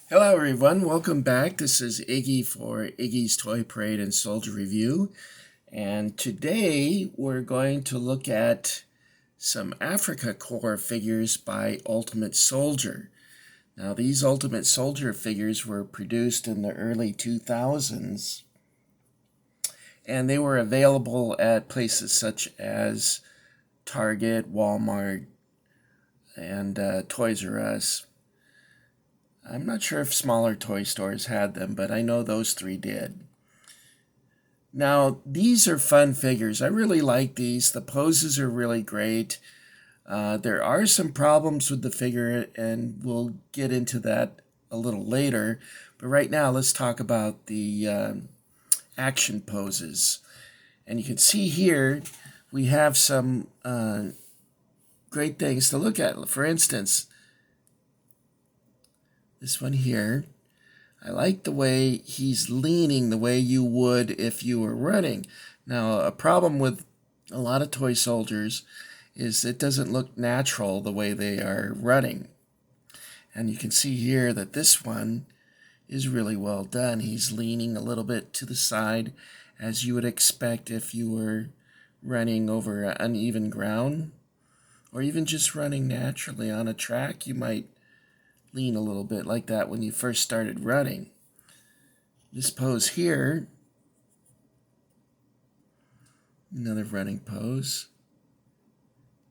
Hello everyone, welcome back. This is Iggy for Iggy's Toy Parade and Soldier Review. And today we're going to look at some Afrika Korp figures by Ultimate Soldier. Now these Ultimate Soldier figures were produced in the early 2000s and they were available at places such as Target, Walmart, and Toys R Us. I'm not sure if smaller toy stores had them, but I know those three did. Now, these are fun figures. I really like these. The poses are really great. There are some problems with the figure, and we'll get into that a little later. But right now, let's talk about the action poses. And you can see here, we have some great things to look at. For instance, this one here, I like the way he's leaning the way you would if you were running. Now, a problem with a lot of toy soldiers is it doesn't look natural the way they are running. And you can see here that this one is really well done. He's leaning a little bit to the side as you would expect if you were running over uneven ground, or even just running naturally on a track. You might lean a little bit like that when you first started running. This pose here, another running pose,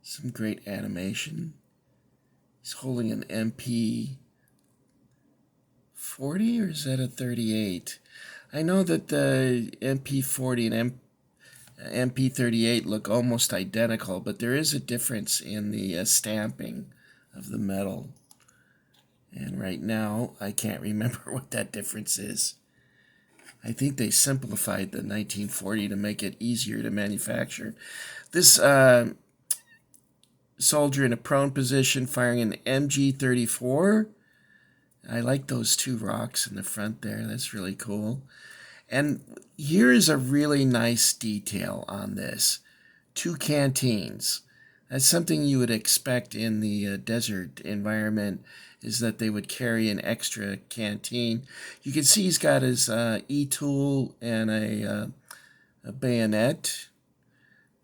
some great animation. He's holding an MP 40, or is that a 38? I know that the MP 40 and MP 38 look almost identical, but there is a difference in the stamping of the metal. And right now, I can't remember what that difference is. I think they simplified the 1940 to make it easier to manufacture. This soldier in a prone position firing an MG34. I like those two rocks in the front there. That's really cool. And here is a really nice detail on this. Two canteens. That's something you would expect in the desert environment, is that they would carry an extra canteen. You can see he's got his E-tool and a bayonet.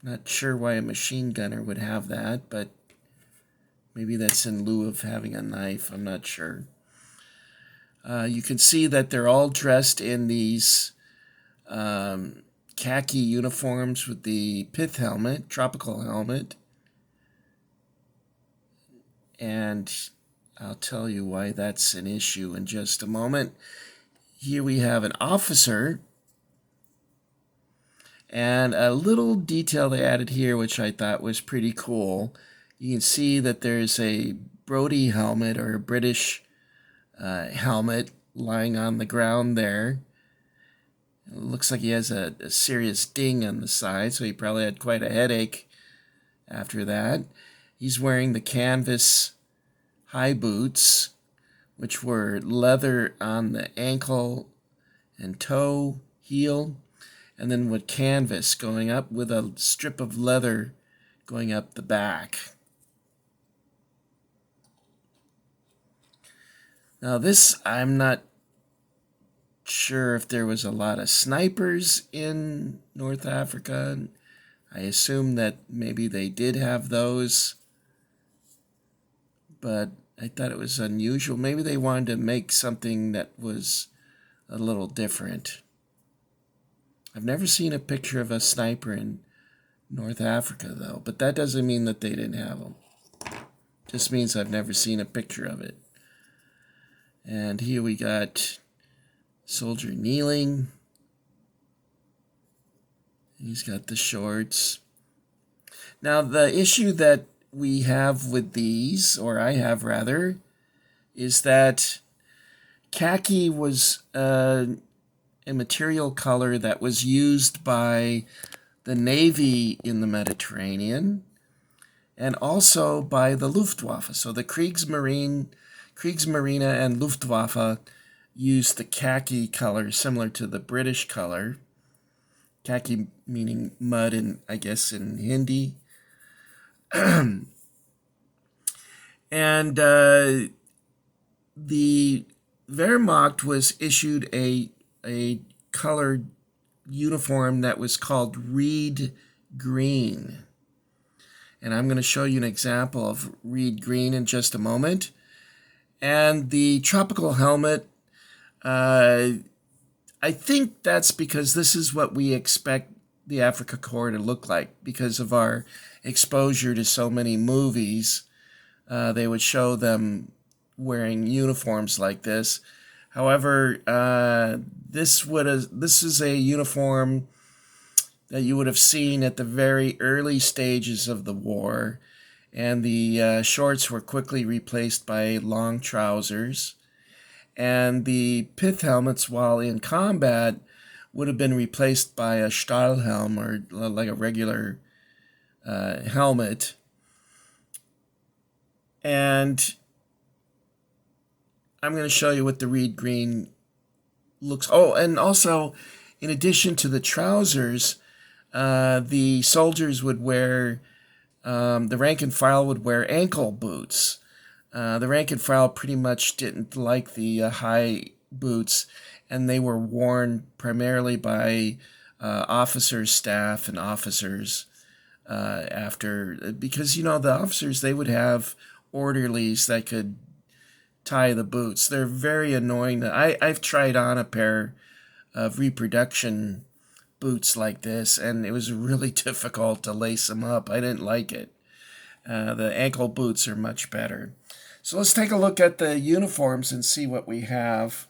Not sure why a machine gunner would have that, but maybe that's in lieu of having a knife. I'm not sure. You can see that they're all dressed in these khaki uniforms with the pith helmet, tropical helmet. And I'll tell you why that's an issue in just a moment. Here we have an officer, and a little detail they added here which I thought was pretty cool. You can see that there's a Brody helmet, or a British helmet, lying on the ground there. It looks like he has a serious ding on the side, so he probably had quite a headache after that. He's wearing the canvas high boots, which were leather on the ankle and toe heel, and then with canvas going up with a strip of leather going up the back. Now this, I'm not sure if there was a lot of snipers in North Africa. I assume that maybe they did have those, but I thought it was unusual. Maybe they wanted to make something that was a little different. I've never seen a picture of a sniper in North Africa, though, but that doesn't mean that they didn't have them. Just means I've never seen a picture of it. And here we got soldier kneeling. He's got the shorts. Now, the issue that we have with these, or I have rather, is that khaki was a material color that was used by the Navy in the Mediterranean and also by the Luftwaffe. So the Kriegsmarine and Luftwaffe used the khaki color similar to the British color. Khaki meaning mud, in, I guess, in Hindi. And the Wehrmacht was issued a colored uniform that was called reed green. And I'm going to show you an example of reed green in just a moment. And the tropical helmet, I think that's because this is what we expect the Afrika Korps to look like because of our exposure to so many movies. They would show them wearing uniforms like this. However, this is a uniform that you would have seen at the very early stages of the war, and the shorts were quickly replaced by long trousers. And the pith helmets, while in combat, would have been replaced by a Stahlhelm, or like a regular helmet. And I'm going to show you what the reed green looks. Oh, and also, in addition to the trousers, the soldiers would wear, the rank and file would wear ankle boots. The rank and file pretty much didn't like the high boots, and they were worn primarily by officers, staff, and officers because, you know, the officers, they would have orderlies that could tie the boots. They're very annoying. I've tried on a pair of reproduction boots like this, and it was really difficult to lace them up. I didn't like it. The ankle boots are much better. So let's take a look at the uniforms and see what we have.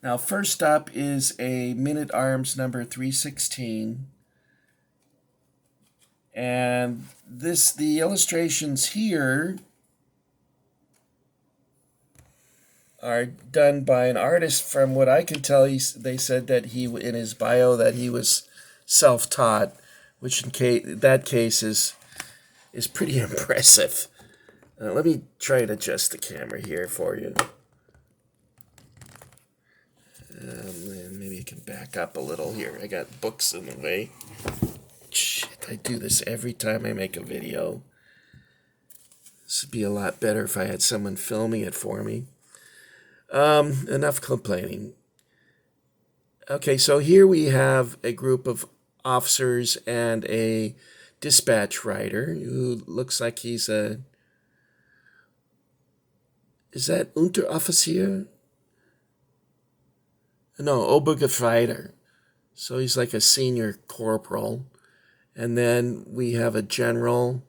Now, first up is a Men at Arms number 316. And the illustrations here are done by an artist. From what I can tell, they said that he, in his bio, that he was self-taught, which in that case is pretty impressive. Let me try to adjust the camera here for you. Maybe I can back up a little here. I got books in the way. Shit, I do this every time I make a video. This would be a lot better if I had someone filming it for me. Enough complaining. Okay, so here we have a group of officers and a dispatch rider who looks like he's a... Is that Unteroffizier? No, Obergefreiter. So he's like a senior corporal. And then we have a general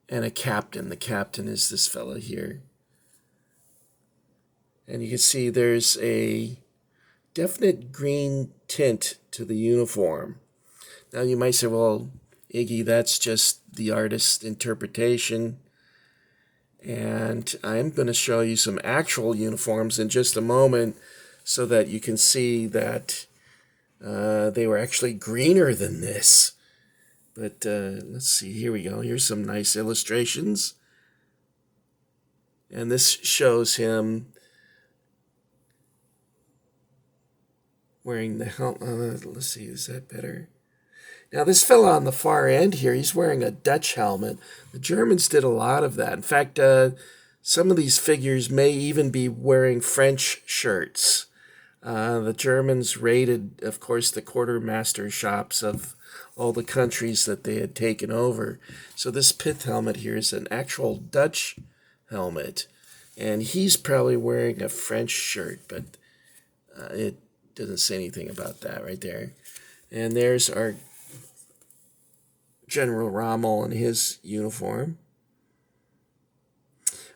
and a captain. The captain is this fellow here. And you can see there's a definite green tint to the uniform. Now you might say, well, Iggy, that's just the artist's interpretation. And I'm going to show you some actual uniforms in just a moment so that you can see that they were actually greener than this. But let's see, here we go. Here's some nice illustrations. And this shows him wearing the helmet. Let's see, is that better? Now, this fellow on the far end here, he's wearing a Dutch helmet. The Germans did a lot of that. In fact, some of these figures may even be wearing French shirts. The Germans raided, of course, the quartermaster shops of all the countries that they had taken over. So this pith helmet here is an actual Dutch helmet. And he's probably wearing a French shirt, but it doesn't say anything about that right there. And there's our General Rommel in his uniform.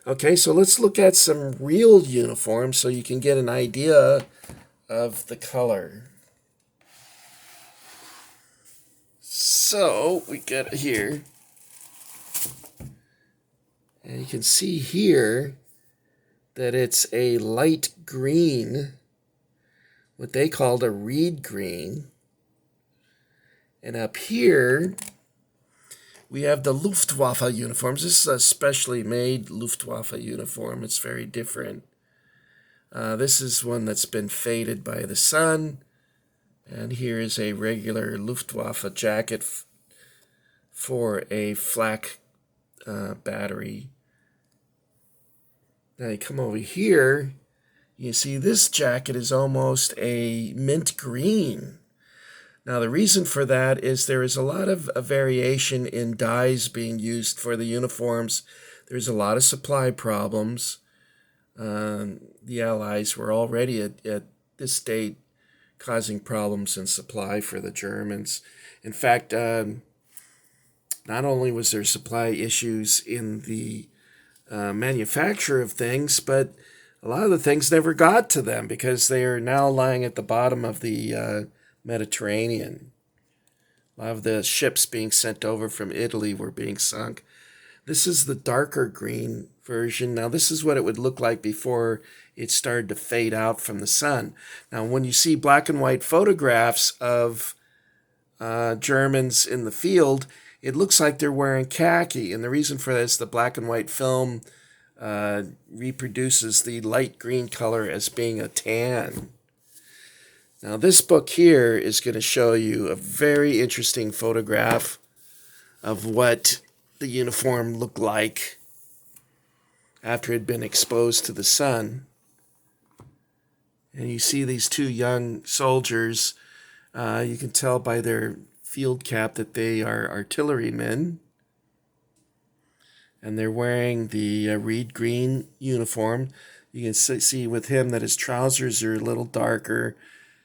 Okay, so let's look at some real uniforms so you can get an idea of the color. So we get here, and you can see here that it's a light green, what they called a reed green. And up here, we have the Luftwaffe uniforms. This is a specially made Luftwaffe uniform. It's very different. This is one that's been faded by the sun. And here is a regular Luftwaffe jacket for a flak battery. Now you come over here, you see this jacket is almost a mint green. Now the reason for that is there is a lot of variation in dyes being used for the uniforms. There's a lot of supply problems. The Allies were already at this date causing problems in supply for the Germans. In fact, not only was there supply issues in the manufacture of things, but a lot of the things never got to them because they are now lying at the bottom of the Mediterranean. A lot of the ships being sent over from Italy were being sunk. This is the darker green version. Now, this is what it would look like before it started to fade out from the sun. Now, when you see black and white photographs of Germans in the field, it looks like they're wearing khaki. And the reason for that is the black and white film reproduces the light green color as being a tan. Now, this book here is going to show you a very interesting photograph of what the uniform looked like after it had been exposed to the sun. And you see these two young soldiers. You can tell by their field cap that they are artillerymen. And they're wearing the reed green uniform. You can see with him that his trousers are a little darker.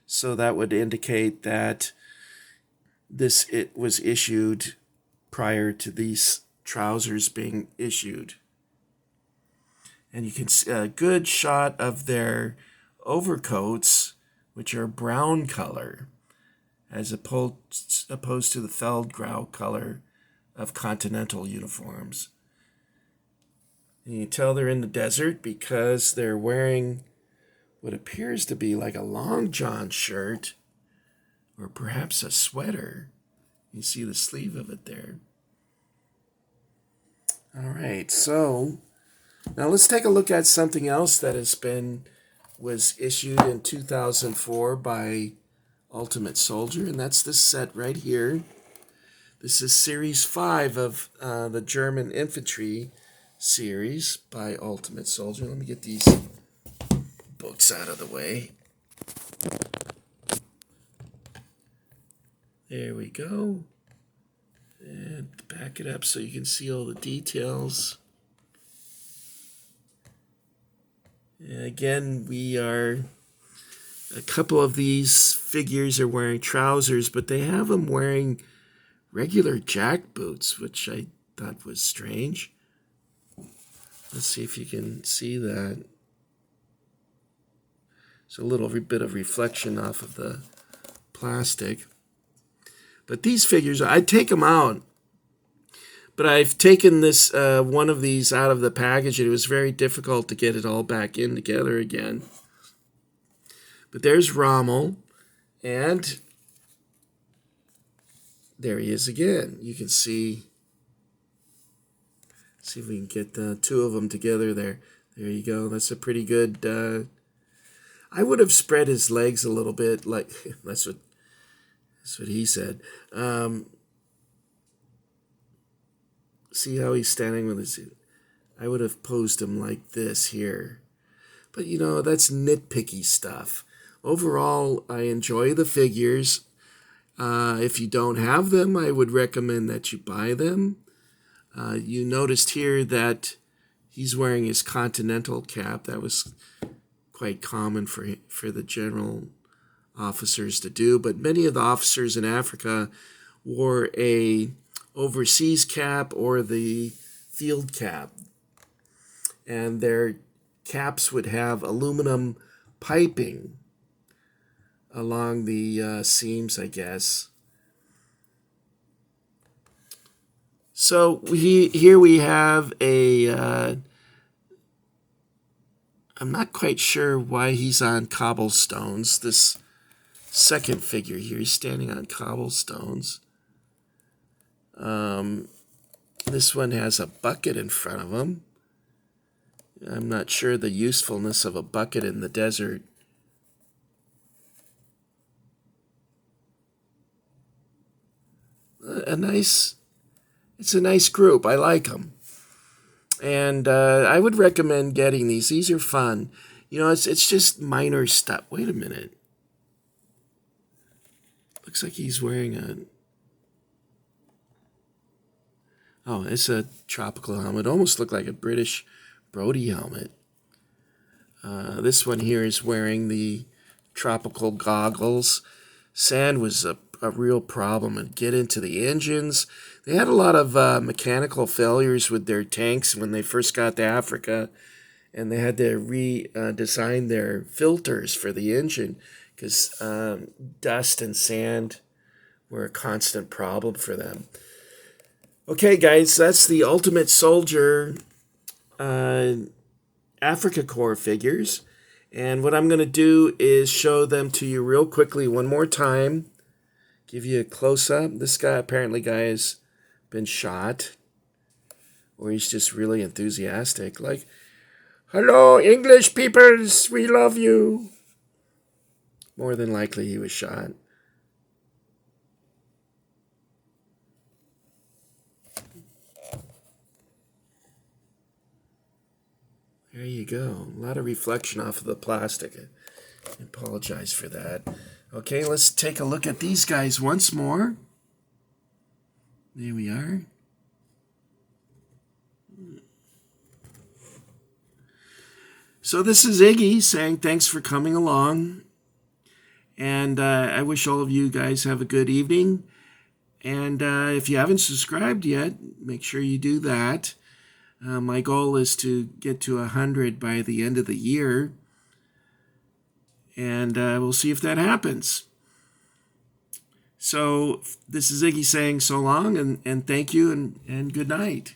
So that would indicate that it was issued prior to these trousers being issued. And you can see a good shot of their overcoats, which are brown color, as opposed to the Feldgrau color of continental uniforms. And you can tell they're in the desert because they're wearing what appears to be like a long john shirt or perhaps a sweater. You see the sleeve of it there. All right, so now let's take a look at something else that was issued in 2004 by Ultimate Soldier, and that's this set right here. This is Series 5 of the German Infantry series by Ultimate Soldier. Let me get these books out of the way. There we go. And back it up so you can see all the details. And again, a couple of these figures are wearing trousers, but they have them wearing regular jack boots, which I thought was strange. Let's see if you can see that. It's a little bit of reflection off of the plastic. But these figures, I'd take them out. But I've taken this one of these out of the package, and it was very difficult to get it all back in together again. But there's Rommel, and there he is again. You can see if we can get the two of them together there. There you go. That's a pretty good... I would have spread his legs a little bit, like that's what he said. See how he's standing with his... I would have posed him like this here. But, that's nitpicky stuff. Overall, I enjoy the figures. If you don't have them, I would recommend that you buy them. You noticed here that he's wearing his Continental cap. That was quite common for the general officers to do. But many of the officers in Africa wore a overseas cap or the field cap. And their caps would have aluminum piping along the seams, I guess. So here we have a... I'm not quite sure why he's on cobblestones. This second figure here, he's standing on cobblestones. This one has a bucket in front of him. I'm not sure the usefulness of a bucket in the desert. It's a nice group. I like them. And I would recommend getting these. These are fun. You know, it's just minor stuff. Wait a minute. Looks like he's wearing a... Oh, it's a tropical helmet. Almost looked like a British Brody helmet. This one here is wearing the tropical goggles. Sand was a real problem, and get into the engines. They had a lot of mechanical failures with their tanks when they first got to Afrika, and they had to redesign their filters for the engine because dust and sand were a constant problem for them. Okay, guys, that's the Ultimate Soldier Afrika Korps figures. And what I'm going to do is show them to you real quickly one more time. Give you a close-up. This guy, apparently has been shot. Or he's just really enthusiastic. Like, hello, English peoples, we love you. More than likely he was shot. There you go. A lot of reflection off of the plastic. I apologize for that. Okay, let's take a look at these guys once more. There we are. So this is Iggy saying thanks for coming along. And I wish all of you guys have a good evening. And if you haven't subscribed yet, make sure you do that. My goal is to get to 100 by the end of the year. And we'll see if that happens. So this is Iggy saying so long and thank you and good night.